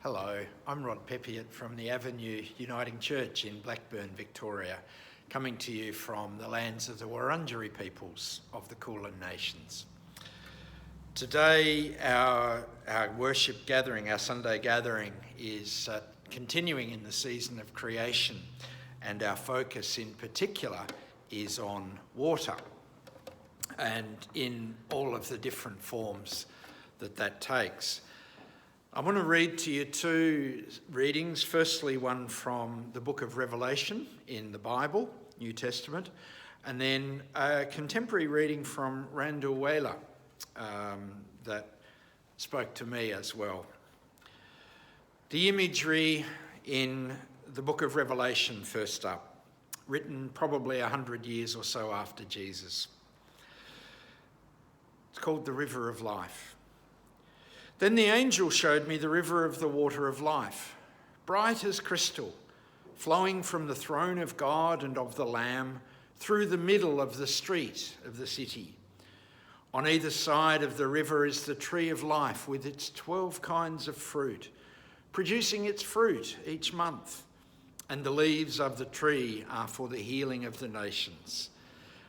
Hello, I'm Rod Peppiatt from the Avenue Uniting Church in Blackburn, Victoria, coming to you from the lands of the Wurundjeri peoples of the Kulin Nations. Today, our worship gathering, our Sunday gathering, is continuing in the season of creation, and our focus in particular is on water and in all of the different forms that takes. I want to read to you two readings. Firstly, one from the book of Revelation in the Bible, New Testament, and then a contemporary reading from Randall Whaler that spoke to me as well. The imagery in the book of Revelation first up, written probably 100 years or so after Jesus. It's called the River of Life. Then the angel showed me the river of the water of life, bright as crystal, flowing from the throne of God and of the Lamb through the middle of the street of the city. On either side of the river is the tree of life with its 12 kinds of fruit, producing its fruit each month. And the leaves of the tree are for the healing of the nations.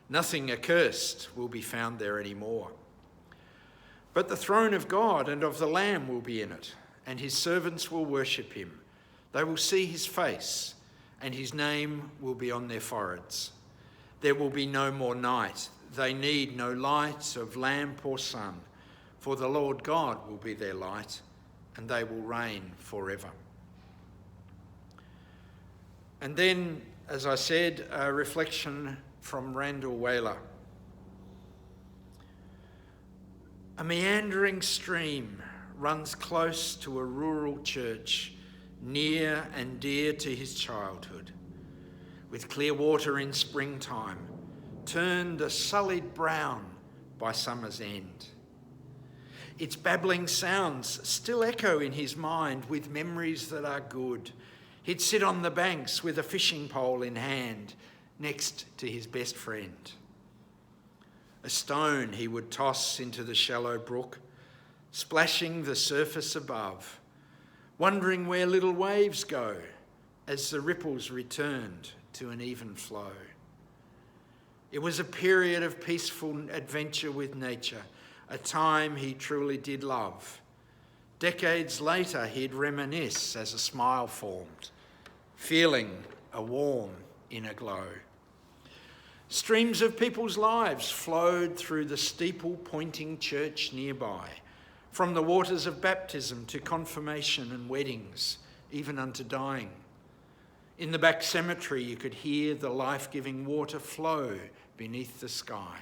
Nothing accursed will be found there anymore. But the throne of God and of the Lamb will be in it, and his servants will worship him. They will see his face, and his name will be on their foreheads. There will be no more night. They need no light of lamp or sun, for the Lord God will be their light, and they will reign forever. And then, as I said, a reflection from Randall Whaler. A meandering stream runs close to a rural church, near and dear to his childhood, with clear water in springtime, turned a sullied brown by summer's end. Its babbling sounds still echo in his mind with memories that are good. He'd sit on the banks with a fishing pole in hand, next to his best friend. A stone he would toss into the shallow brook, splashing the surface above, wondering where little waves go as the ripples returned to an even flow. It was a period of peaceful adventure with nature, a time he truly did love. Decades later, he'd reminisce as a smile formed, feeling a warm inner glow. Streams of people's lives flowed through the steeple-pointing church nearby, from the waters of baptism to confirmation and weddings, even unto dying. In the back cemetery, you could hear the life-giving water flow beneath the sky.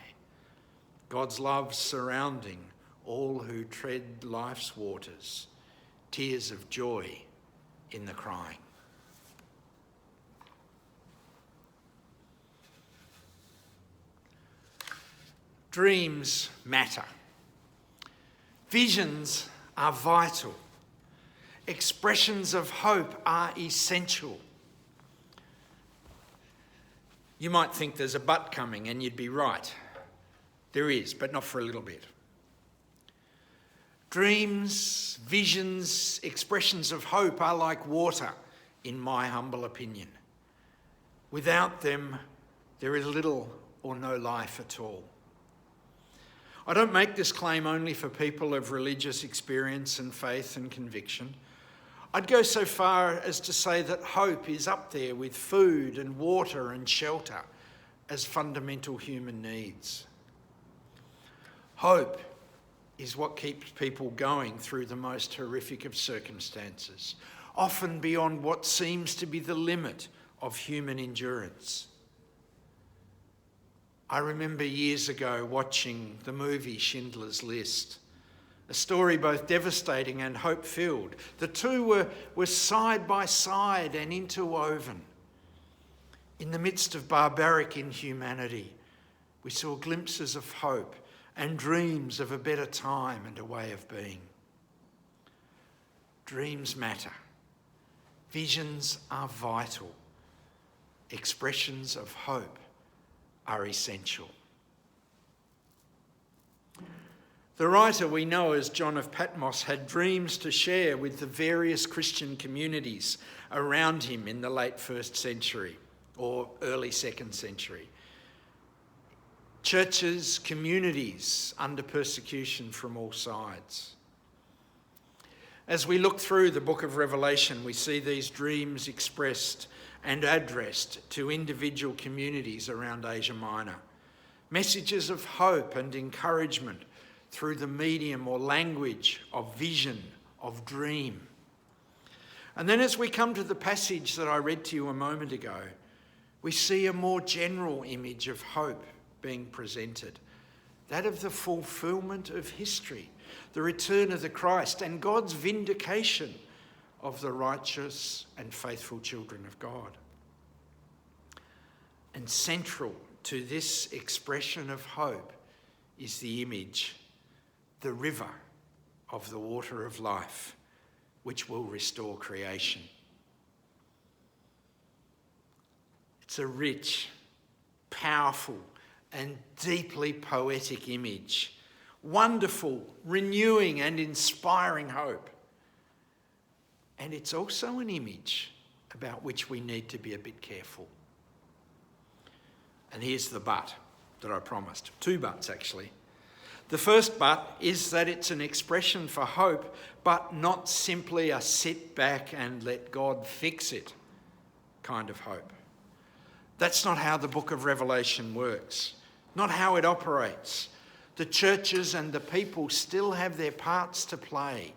God's love surrounding all who tread life's waters, tears of joy in the crying. Dreams matter. Visions are vital. Expressions of hope are essential. You might think there's a but coming, and you'd be right. There is, but not for a little bit. Dreams, visions, expressions of hope are like water, in my humble opinion. Without them, there is little or no life at all. I don't make this claim only for people of religious experience and faith and conviction. I'd go so far as to say that hope is up there with food and water and shelter as fundamental human needs. Hope is what keeps people going through the most horrific of circumstances, often beyond what seems to be the limit of human endurance. I remember years ago watching the movie Schindler's List, a story both devastating and hope-filled. The two were side by side and interwoven. In the midst of barbaric inhumanity, we saw glimpses of hope and dreams of a better time and a way of being. Dreams matter. Visions are vital. Expressions of hope are essential. The writer we know as John of Patmos had dreams to share with the various Christian communities around him in the late 1st century or early 2nd century. Churches, communities under persecution from all sides. As we look through the book of Revelation, we see these dreams expressed and addressed to individual communities around Asia Minor. Messages of hope and encouragement through the medium or language of vision, of dream. And then as we come to the passage that I read to you a moment ago, we see a more general image of hope being presented, that of the fulfilment of history, the return of the Christ and God's vindication of the righteous and faithful children of God. And central to this expression of hope is the image, the river of the water of life, which will restore creation. It's a rich, powerful, and deeply poetic image. Wonderful, renewing, and inspiring hope. And it's also an image about which we need to be a bit careful. And here's the but that I promised. 2 buts, actually. The first but is that it's an expression for hope, but not simply a sit back and let God fix it kind of hope. That's not how the book of Revelation works, not how it operates. The churches and the people still have their parts to play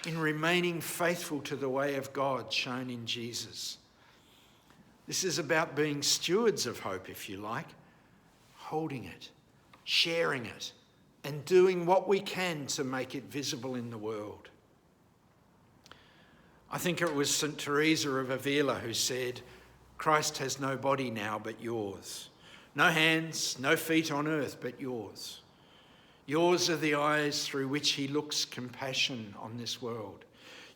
in remaining faithful to the way of God shown in Jesus. This is about being stewards of hope, if you like, holding it, sharing it, and doing what we can to make it visible in the world. I think it was St. Teresa of Avila who said, "Christ has no body now but yours. No hands, no feet on earth but yours. Yours are the eyes through which he looks compassion on this world.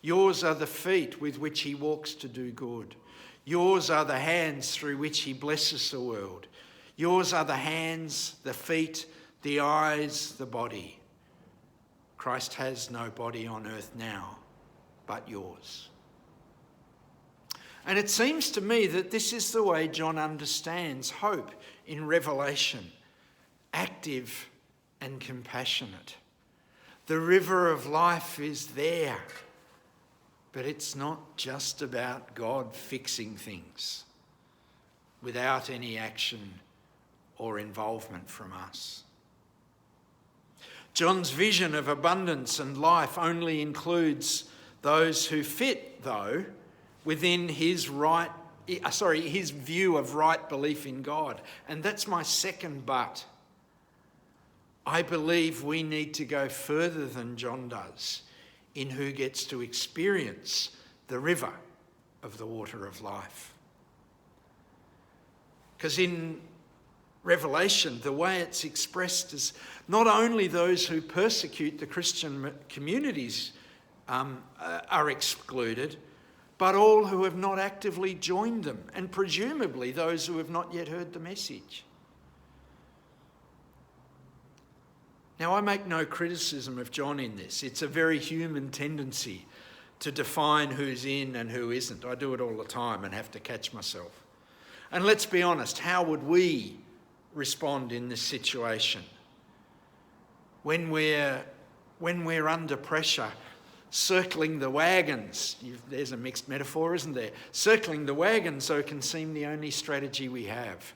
Yours are the feet with which he walks to do good. Yours are the hands through which he blesses the world. Yours are the hands, the feet, the eyes, the body. Christ has no body on earth now but yours." And it seems to me that this is the way John understands hope in Revelation, active and compassionate. The river of life is there, but it's not just about God fixing things without any action or involvement from us. John's vision of abundance and life only includes those who fit, though, within his view of right belief in God. And that's my second but. I believe we need to go further than John does in who gets to experience the river of the water of life. Because in Revelation, the way it's expressed is not only those who persecute the Christian communities are excluded, but all who have not actively joined them, and presumably those who have not yet heard the message. Now, I make no criticism of John in this. It's a very human tendency to define who's in and who isn't. I do it all the time and have to catch myself. And let's be honest, how would we respond in this situation? When we're under pressure, circling the wagons, there's a mixed metaphor, isn't there? Circling the wagons, so it can seem the only strategy we have.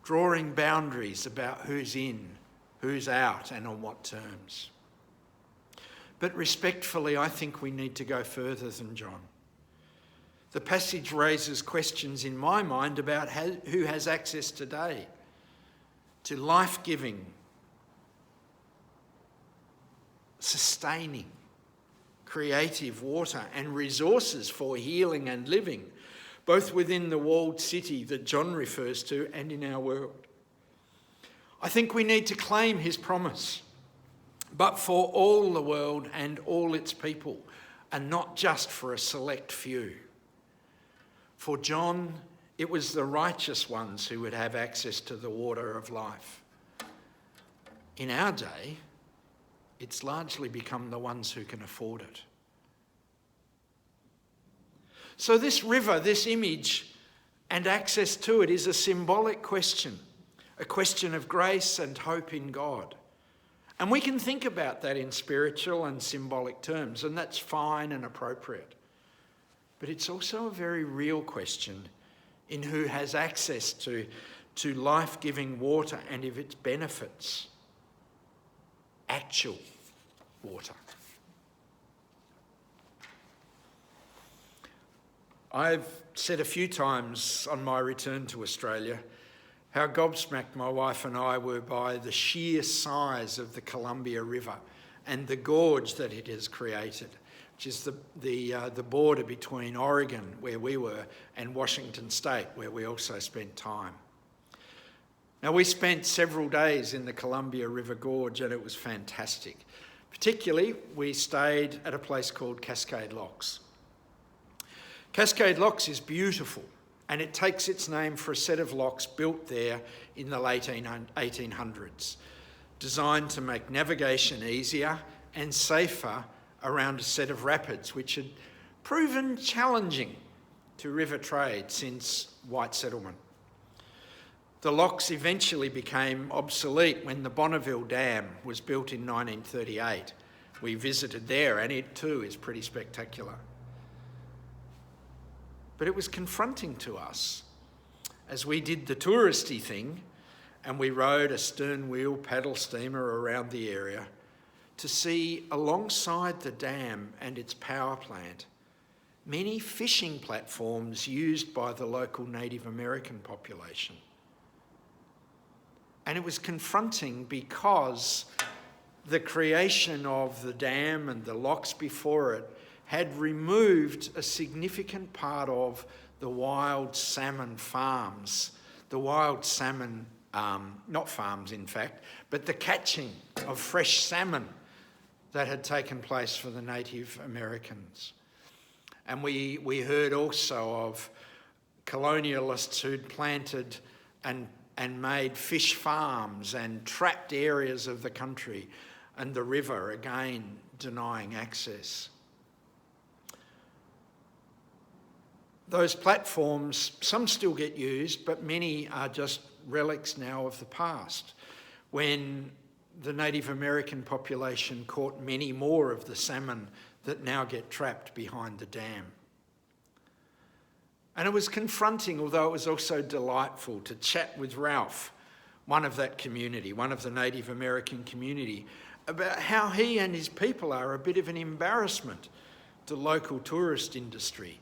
Drawing boundaries about who's in, who's out, and on what terms. But respectfully, I think we need to go further than John. The passage raises questions in my mind about who has access today to life-giving, sustaining, creative water and resources for healing and living, both within the walled city that John refers to and in our world. I think we need to claim his promise, but for all the world and all its people, and not just for a select few. For John, it was the righteous ones who would have access to the water of life. In our day, It's largely become the ones who can afford it. So this river, this image, and access to it is a symbolic question, a question of grace and hope in God. And we can think about that in spiritual and symbolic terms, and that's fine and appropriate. But it's also a very real question in who has access to life-giving water and of its benefits, actual water. I've said a few times on my return to Australia how gobsmacked my wife and I were by the sheer size of the Columbia River and the gorge that it has created, which is the border between Oregon, where we were, and Washington State, where we also spent time. Now, we spent several days in the Columbia River Gorge, and it was fantastic. Particularly, we stayed at a place called Cascade Locks. Cascade Locks is beautiful, and it takes its name for a set of locks built there in the late 1800s, designed to make navigation easier and safer around a set of rapids which had proven challenging to river trade since white settlement. The locks eventually became obsolete when the Bonneville Dam was built in 1938. We visited there, and it too is pretty spectacular. But it was confronting to us as we did the touristy thing and we rode a stern wheel paddle steamer around the area to see alongside the dam and its power plant many fishing platforms used by the local Native American population. And it was confronting because the creation of the dam and the locks before it had removed a significant part of the wild salmon farms, the wild salmon, not farms in fact, but the catching of fresh salmon that had taken place for the Native Americans. And we heard also of colonialists who'd planted and made fish farms and trapped areas of the country and the river, again denying access. Those platforms, some still get used, but many are just relics now of the past, when the Native American population caught many more of the salmon that now get trapped behind the dam. And it was confronting, although it was also delightful, to chat with Ralph, one of that community, one of the Native American community, about how he and his people are a bit of an embarrassment to local tourist industry.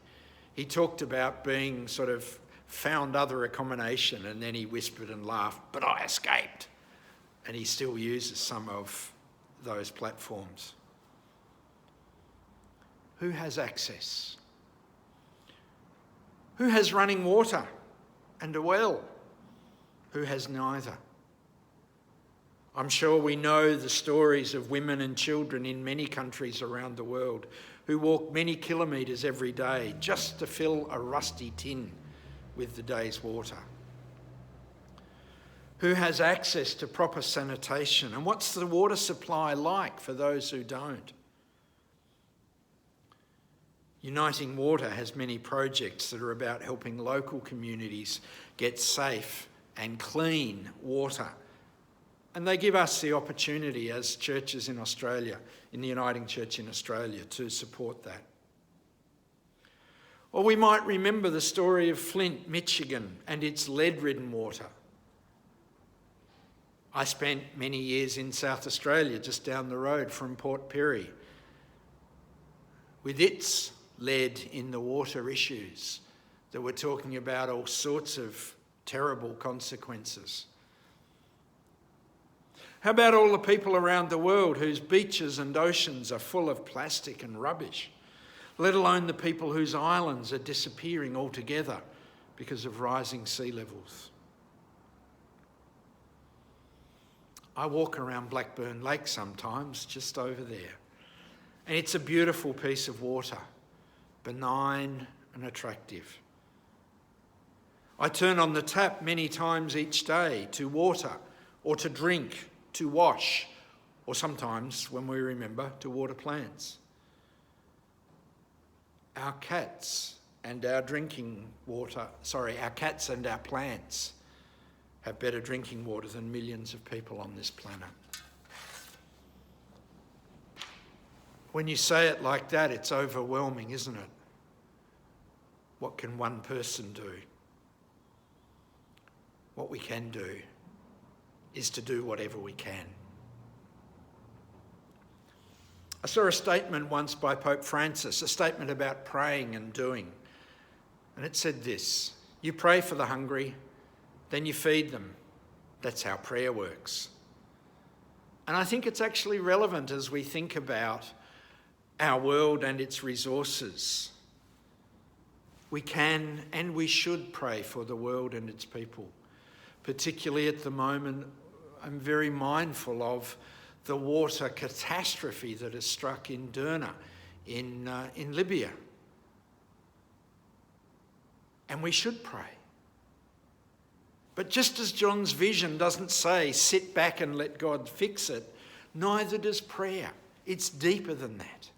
He talked about being sort of found other accommodation, and then he whispered and laughed, "But I escaped." And he still uses some of those platforms. Who has access? Who has running water and a well? Who has neither? I'm sure we know the stories of women and children in many countries around the world who walk many kilometres every day just to fill a rusty tin with the day's water. Who has access to proper sanitation? And what's the water supply like for those who don't? Uniting Water has many projects that are about helping local communities get safe and clean water. And they give us the opportunity as churches in Australia, in the Uniting Church in Australia, to support that. Or we might remember the story of Flint, Michigan, and its lead-ridden water. I spent many years in South Australia, just down the road from Port Pirie, with its lead in the water issues that were talking about all sorts of terrible consequences. How about all the people around the world whose beaches and oceans are full of plastic and rubbish, let alone the people whose islands are disappearing altogether because of rising sea levels? I walk around Blackburn Lake sometimes, just over there, and it's a beautiful piece of water, benign and attractive. I turn on the tap many times each day to water or to drink, to wash, or sometimes, when we remember, to water plants. Our cats and our cats and our plants have better drinking water than millions of people on this planet. When you say it like that, it's overwhelming, isn't it? What can one person do? What we can do is to do whatever we can. I saw a statement once by Pope Francis, a statement about praying and doing. And it said this: you pray for the hungry, then you feed them. That's how prayer works. And I think it's actually relevant as we think about our world and its resources. We can and we should pray for the world and its people. Particularly at the moment, I'm very mindful of the water catastrophe that has struck in Derna, in Libya. And we should pray. But just as John's vision doesn't say, sit back and let God fix it, neither does prayer. It's deeper than that.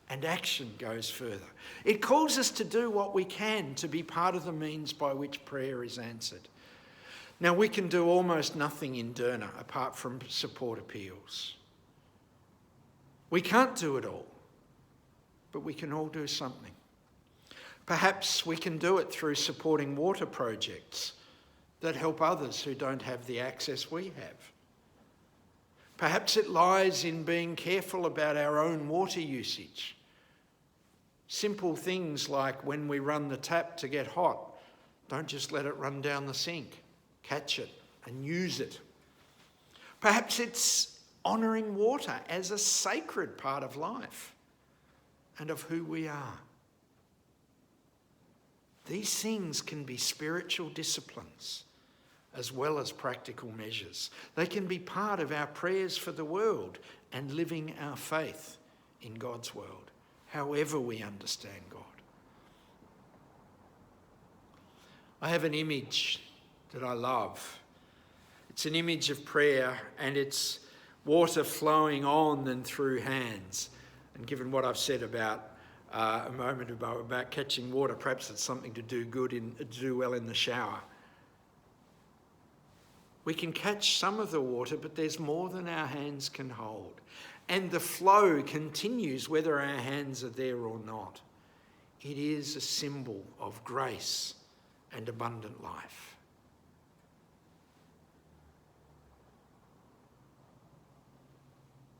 And action goes further. It calls us to do what we can to be part of the means by which prayer is answered. Now, we can do almost nothing in Derna apart from support appeals. We can't do it all, but we can all do something. Perhaps we can do it through supporting water projects that help others who don't have the access we have. Perhaps it lies in being careful about our own water usage. Simple things like when we run the tap to get hot, don't just let it run down the sink. Catch it and use it. Perhaps it's honouring water as a sacred part of life and of who we are. These things can be spiritual disciplines as well as practical measures. They can be part of our prayers for the world and living our faith in God's world, however we understand God. I have an image that I love. It's an image of prayer, and it's water flowing on and through hands. And given what I've said about a moment ago about catching water, perhaps it's something to do well in the shower. We can catch some of the water, but there's more than our hands can hold. And the flow continues whether our hands are there or not. It is a symbol of grace and abundant life.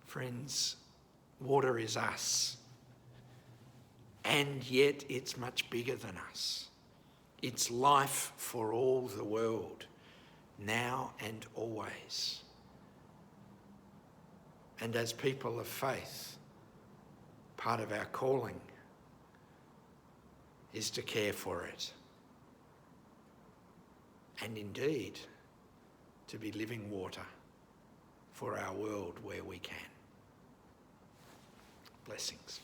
Friends, water is us, and yet it's much bigger than us. It's life for all the world, now and always. And as people of faith, part of our calling is to care for it, and indeed to be living water for our world where we can. Blessings.